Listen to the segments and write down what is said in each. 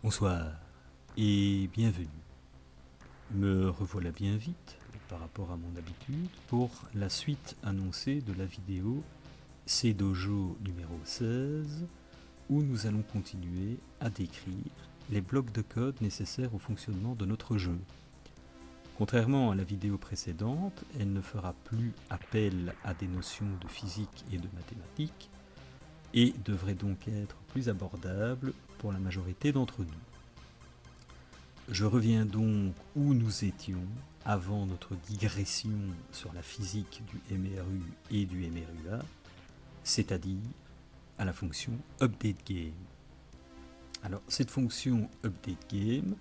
Bonsoir et bienvenue. Me revoilà bien vite par rapport à mon habitude pour la suite annoncée de la vidéo C-Dojo numéro 16 où nous allons continuer à décrire les blocs de code nécessaires au fonctionnement de notre jeu. Contrairement à la vidéo précédente, elle ne fera plus appel à des notions de physique et de mathématiques et devrait donc être plus abordable pour la majorité d'entre nous. Je reviens donc où nous étions avant notre digression sur la physique du MRU et du MRUA, c'est-à-dire à la fonction UpdateGame. Alors cette fonction UpdateGame,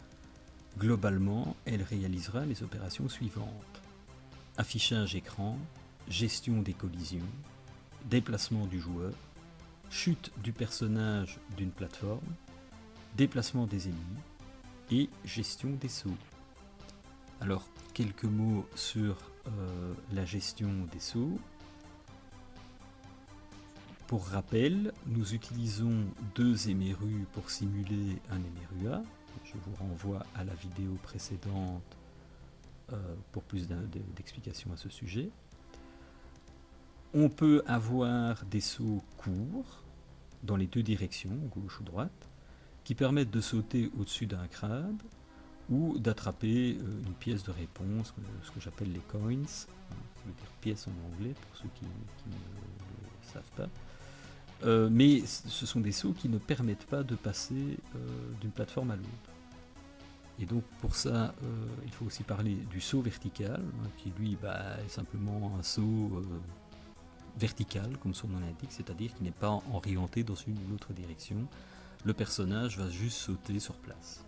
globalement, elle réalisera les opérations suivantes. Affichage écran, gestion des collisions, déplacement du joueur, chute du personnage d'une plateforme, déplacement des ennemis, et gestion des sauts. Alors, quelques mots sur la gestion des sauts. Pour rappel, nous utilisons deux MRU pour simuler un MRUA. Je vous renvoie à la vidéo précédente pour plus d'explications à ce sujet. On peut avoir des sauts courts dans les deux directions, gauche ou droite, qui permettent de sauter au-dessus d'un crabe ou d'attraper une pièce de réponse, ce que j'appelle les coins, ça veut dire pièce en anglais pour ceux qui ne le savent pas. Mais ce sont des sauts qui ne permettent pas de passer d'une plateforme à l'autre. Et donc pour ça, il faut aussi parler du saut vertical, qui lui est simplement un saut vertical, comme son nom l'indique, c'est-à-dire qu'il n'est pas orienté dans une ou l'autre direction. Le personnage va juste sauter sur place.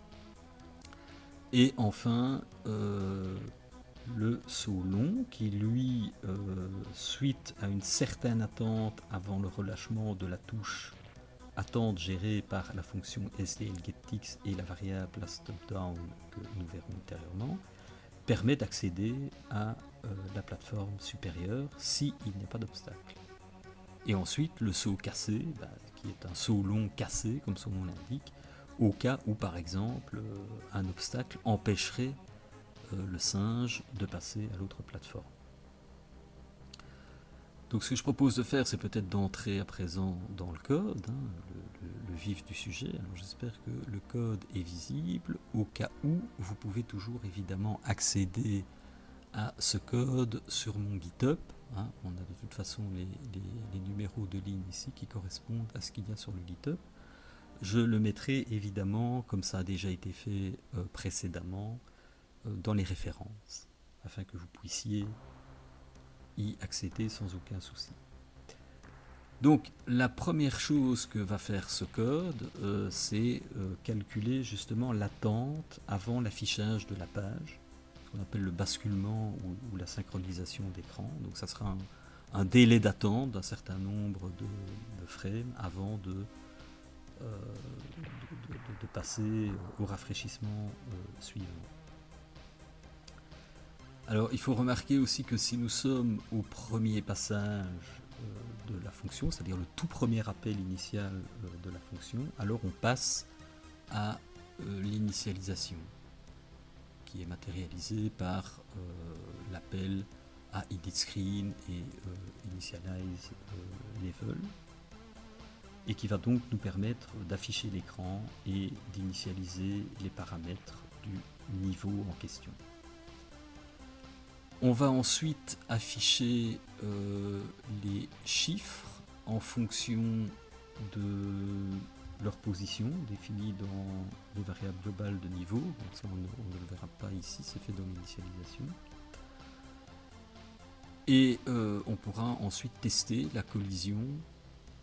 Et enfin, le saut long, qui lui, suite à une certaine attente avant le relâchement de la touche, attente gérée par la fonction SDLGetTix et la variable LastStopDown que nous verrons ultérieurement, permet d'accéder à la plateforme supérieure s'il n'y a pas d'obstacle. Et ensuite, le saut cassé, qui est un saut long cassé, comme son nom l'indique, au cas où, par exemple, un obstacle empêcherait le singe de passer à l'autre plateforme. Donc ce que je propose de faire, c'est peut-être d'entrer à présent dans le code, le vif du sujet. Alors j'espère que le code est visible, au cas où vous pouvez toujours évidemment accéder à ce code sur mon GitHub. On a de toute façon les numéros de ligne ici qui correspondent à ce qu'il y a sur le GitHub. Je le mettrai évidemment, comme ça a déjà été fait précédemment, dans les références, afin que vous puissiez y accéder sans aucun souci. Donc la première chose que va faire ce code, c'est calculer justement l'attente avant l'affichage de la page, ce qu'on appelle le basculement ou la synchronisation d'écran. Donc ça sera un délai d'attente d'un certain nombre de frames avant de passer au rafraîchissement suivant. Alors il faut remarquer aussi que si nous sommes au premier passage de la fonction, c'est-à-dire le tout premier appel initial de la fonction, alors on passe à l'initialisation, qui est matérialisée par l'appel à editScreen et initialize level, et qui va donc nous permettre d'afficher l'écran et d'initialiser les paramètres du niveau en question. On va ensuite afficher les chiffres en fonction de leur position définie dans les variables globales de niveau. Donc ça, on ne le verra pas ici, c'est fait dans l'initialisation. Et on pourra ensuite tester la collision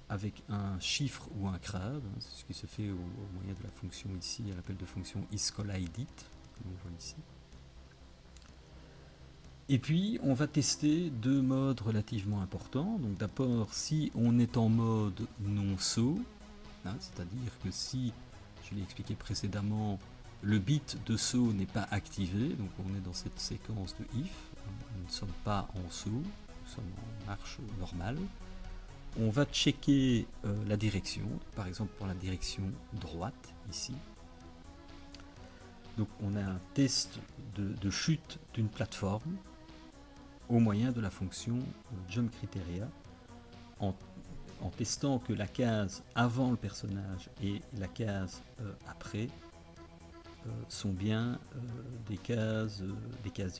avec un chiffre ou un crabe, c'est ce qui se fait au moyen de la fonction ici, à l'appel de fonction isCollidit, comme on voit ici. Et puis on va tester deux modes relativement importants. Donc d'abord, si on est en mode non-saut, c'est-à-dire que si, je l'ai expliqué précédemment, le bit de saut n'est pas activé, donc on est dans cette séquence de if, nous ne sommes pas en saut, nous sommes en marche normale. On va checker la direction, par exemple pour la direction droite ici. Donc on a un test de chute d'une plateforme au moyen de la fonction jumpCriteria, en testant que la case avant le personnage et la case après sont bien des cases vides.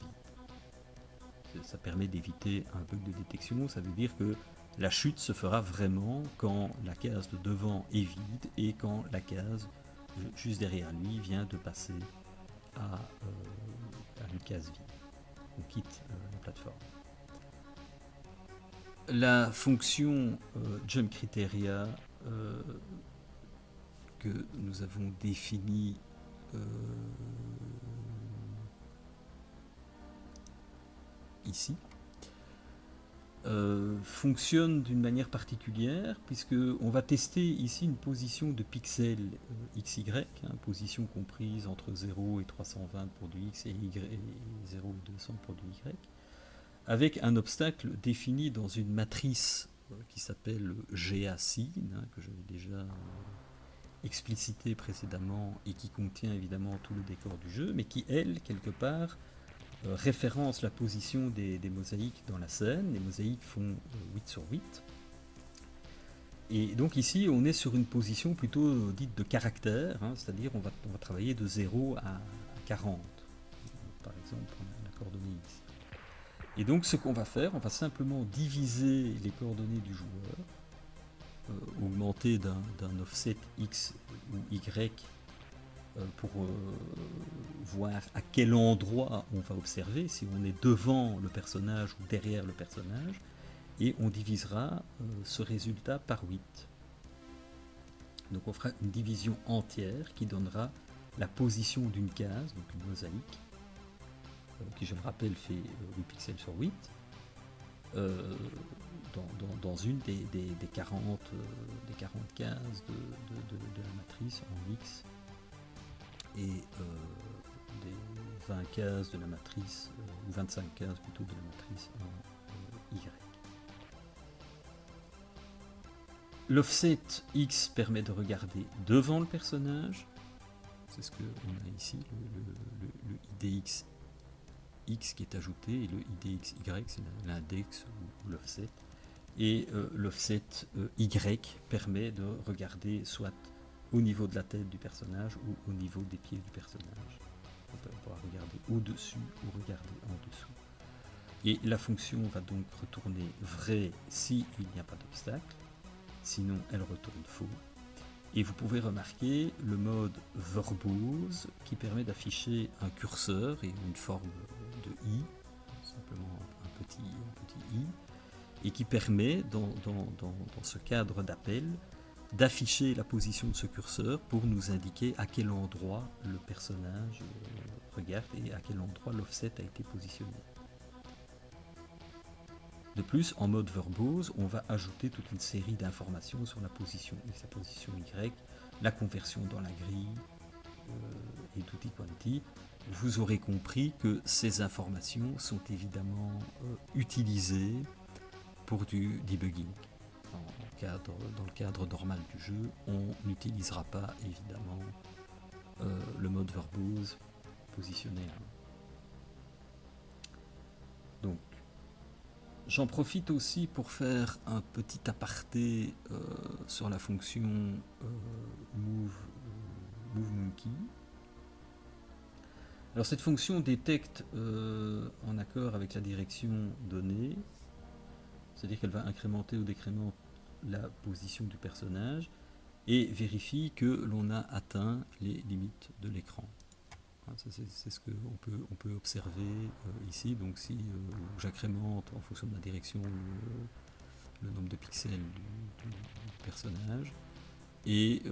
Ça permet d'éviter un bug de détection. Ça veut dire que la chute se fera vraiment quand la case de devant est vide et quand la case juste derrière lui vient de passer à une case vide. On quitte la plateforme. La fonction jumpCriteria que nous avons définie ici fonctionne d'une manière particulière, puisque on va tester ici une position de pixel XY, position comprise entre 0 et 320 pour du X et 0 et 200 pour du Y, avec un obstacle défini dans une matrice qui s'appelle GA-Scene, que j'avais déjà explicité précédemment et qui contient évidemment tout le décor du jeu, mais qui, elle, quelque part, référence la position des mosaïques dans la scène. Les mosaïques font 8 sur 8. Et donc ici, on est sur une position plutôt dite de caractère, c'est-à-dire on va travailler de 0 à 40, par exemple, la coordonnée X. Et donc ce qu'on va faire, on va simplement diviser les coordonnées du joueur, augmenter d'un offset X ou Y pour voir à quel endroit on va observer, si on est devant le personnage ou derrière le personnage, et on divisera ce résultat par 8. Donc on fera une division entière qui donnera la position d'une case, donc une mosaïque, qui, je le rappelle, fait 8 pixels sur 8, dans une des 40 cases de la matrice en X, et des 20 cases de la matrice, ou 25 cases plutôt de la matrice en Y. L'offset X permet de regarder devant le personnage, c'est ce qu'on a ici, le IDX X qui est ajouté, et le IDX Y c'est l'index ou l'offset, et l'offset Y permet de regarder soit au niveau de la tête du personnage ou au niveau des pieds du personnage. On pourra regarder au-dessus ou regarder en dessous. Et la fonction va donc retourner vrai s'il n'y a pas d'obstacle, sinon elle retourne faux. Et vous pouvez remarquer le mode verbose qui permet d'afficher un curseur et une forme de i, simplement un petit i, et qui permet dans ce cadre d'appel d'afficher la position de ce curseur pour nous indiquer à quel endroit le personnage regarde et à quel endroit l'offset a été positionné. De plus, en mode verbose, on va ajouter toute une série d'informations sur la position X, la position Y, la conversion dans la grille et tutti quanti. Vous aurez compris que ces informations sont évidemment utilisées pour du debugging. Dans le cadre normal du jeu, on n'utilisera pas évidemment le mode verbose positionné à 1. Donc, j'en profite aussi pour faire un petit aparté sur la fonction moveMonkey. Alors cette fonction détecte en accord avec la direction donnée, c'est-à-dire qu'elle va incrémenter ou décrémenter la position du personnage et vérifie que l'on a atteint les limites de l'écran. C'est ce qu'on peut observer ici. Donc si j'accrémente en fonction de la direction le nombre de pixels du personnage, et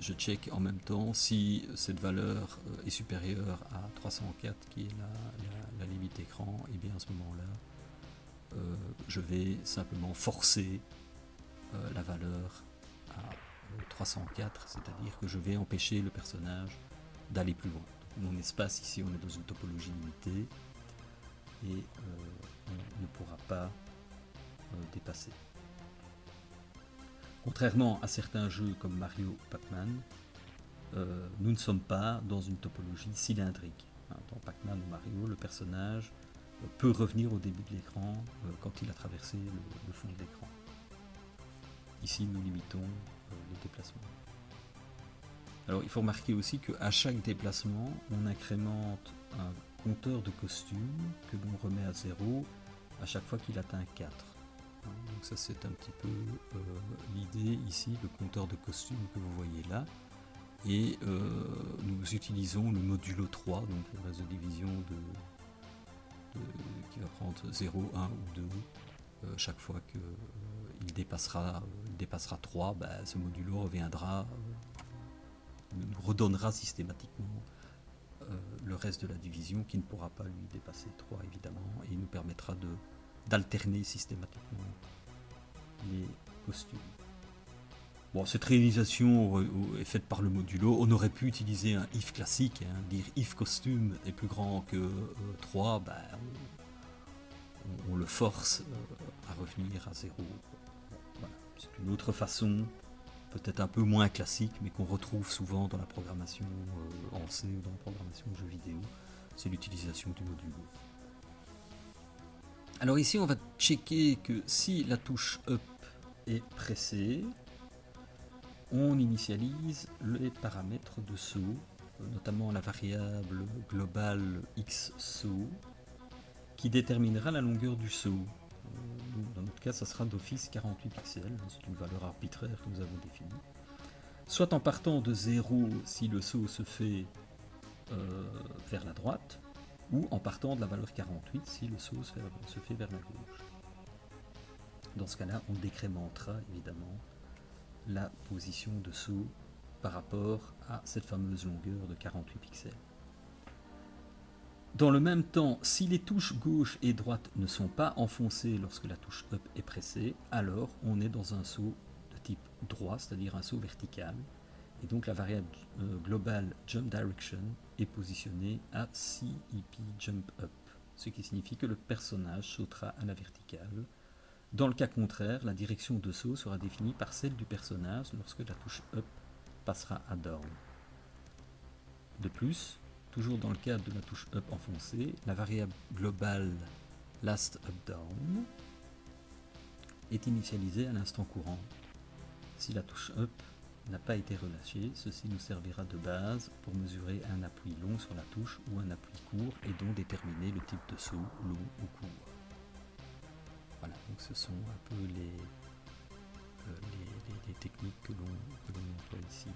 je check en même temps si cette valeur est supérieure à 304 qui est la limite écran, et bien à ce moment-là je vais simplement forcer la valeur à 304, c'est-à-dire que je vais empêcher le personnage d'aller plus loin. Mon espace ici, on est dans une topologie limitée et on ne pourra pas dépasser. Contrairement à certains jeux comme Mario ou Pac-Man, nous ne sommes pas dans une topologie cylindrique. Dans Pac-Man ou Mario, le personnage peut revenir au début de l'écran quand il a traversé le fond de l'écran. Ici, nous limitons les déplacements. Alors, il faut remarquer aussi qu'à chaque déplacement, on incrémente un compteur de costume que l'on remet à 0 à chaque fois qu'il atteint 4. Donc ça, c'est un petit peu l'idée ici, le compteur de costume que vous voyez là. Et nous utilisons le modulo 3, donc le reste de division qui va prendre 0, 1 ou 2. Chaque fois qu'il dépassera 3, ce modulo reviendra, nous redonnera systématiquement le reste de la division qui ne pourra pas lui dépasser 3 évidemment, et il nous permettra d'alterner systématiquement les costumes. Bon, cette réalisation est faite par le modulo. On aurait pu utiliser un if classique, dire if costume est plus grand que 3, on le force à revenir à 0. Voilà. C'est une autre façon, peut-être un peu moins classique, mais qu'on retrouve souvent dans la programmation en C ou dans la programmation de jeux vidéo. C'est l'utilisation du modulo. Alors ici, on va checker que si la touche Up est pressée, on initialise les paramètres de saut, notamment la variable globale xSaut, qui déterminera la longueur du saut. Dans notre cas, ça sera d'office 48 pixels, c'est une valeur arbitraire que nous avons définie. Soit en partant de 0 si le saut se fait vers la droite, ou en partant de la valeur 48 si le saut se fait vers la gauche. Dans ce cas-là, on décrémentera évidemment la position de saut par rapport à cette fameuse longueur de 48 pixels. Dans le même temps, si les touches gauche et droite ne sont pas enfoncées lorsque la touche Up est pressée, alors on est dans un saut de type droit, c'est-à-dire un saut vertical. Et donc la variable globale Jump Direction est positionnée à CEP Jump Up, ce qui signifie que le personnage sautera à la verticale. Dans le cas contraire, la direction de saut sera définie par celle du personnage lorsque la touche Up passera à Down. De plus, toujours dans le cadre de la touche Up enfoncée, la variable globale Last Up Down est initialisée à l'instant courant. Si la touche Up n'a pas été relâchée, ceci nous servira de base pour mesurer un appui long sur la touche ou un appui court et donc déterminer le type de saut long ou court. Voilà, donc ce sont un peu les techniques que l'on emploie ici.